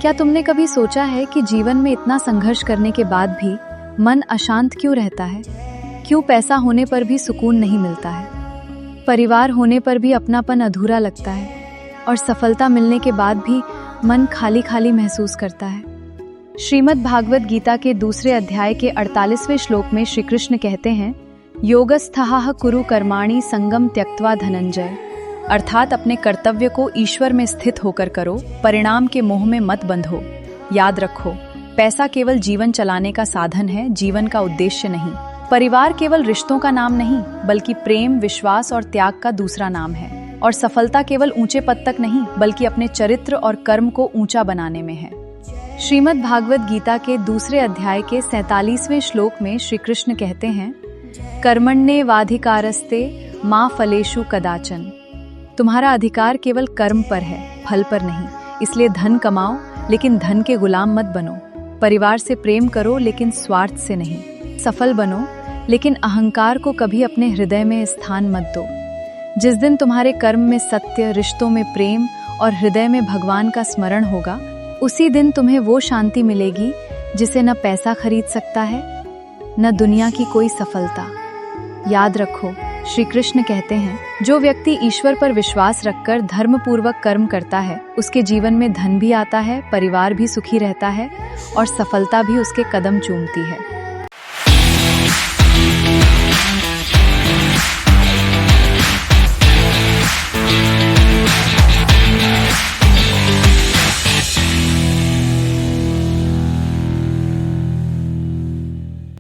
क्या तुमने कभी सोचा है कि जीवन में इतना संघर्ष करने के बाद भी मन अशांत क्यों रहता है? क्यों पैसा होने पर भी सुकून नहीं मिलता है, परिवार होने पर भी अपनापन अधूरा लगता है और सफलता मिलने के बाद भी मन खाली खाली महसूस करता है? श्रीमद् भागवत गीता के दूसरे अध्याय के 48वें श्लोक में श्री कृष्ण कहते हैं, योगस्थः कुरु कर्माणि संगम त्यक्त्वा धनंजय, अर्थात अपने कर्तव्य को ईश्वर में स्थित होकर करो, परिणाम के मोह में मत बंधो। याद रखो, पैसा केवल जीवन चलाने का साधन है, जीवन का उद्देश्य नहीं। परिवार केवल रिश्तों का नाम नहीं, बल्कि प्रेम, विश्वास और त्याग का दूसरा नाम है। और सफलता केवल ऊंचे पद तक नहीं, बल्कि अपने चरित्र और कर्म को ऊंचा बनाने में है। श्रीमद् भागवत गीता के दूसरे अध्याय के 47वें श्लोक में श्री कृष्ण कहते हैं, कर्मण्येवाधिकारस्ते मा फलेषु कदाचन, तुम्हारा अधिकार केवल कर्म पर है, फल पर नहीं। इसलिए धन कमाओ, लेकिन धन के गुलाम मत बनो। परिवार से प्रेम करो, लेकिन स्वार्थ से नहीं। सफल बनो, लेकिन अहंकार को कभी अपने हृदय में स्थान मत दो। जिस दिन तुम्हारे कर्म में सत्य, रिश्तों में प्रेम और हृदय में भगवान का स्मरण होगा, उसी दिन तुम्हें वो शांति मिलेगी जिसे न पैसा खरीद सकता है, न दुनिया की कोई सफलता। याद रखो, श्री कृष्ण कहते हैं, जो व्यक्ति ईश्वर पर विश्वास रखकर धर्मपूर्वक कर्म करता है, उसके जीवन में धन भी आता है, परिवार भी सुखी रहता है और सफलता भी उसके कदम चूमती है।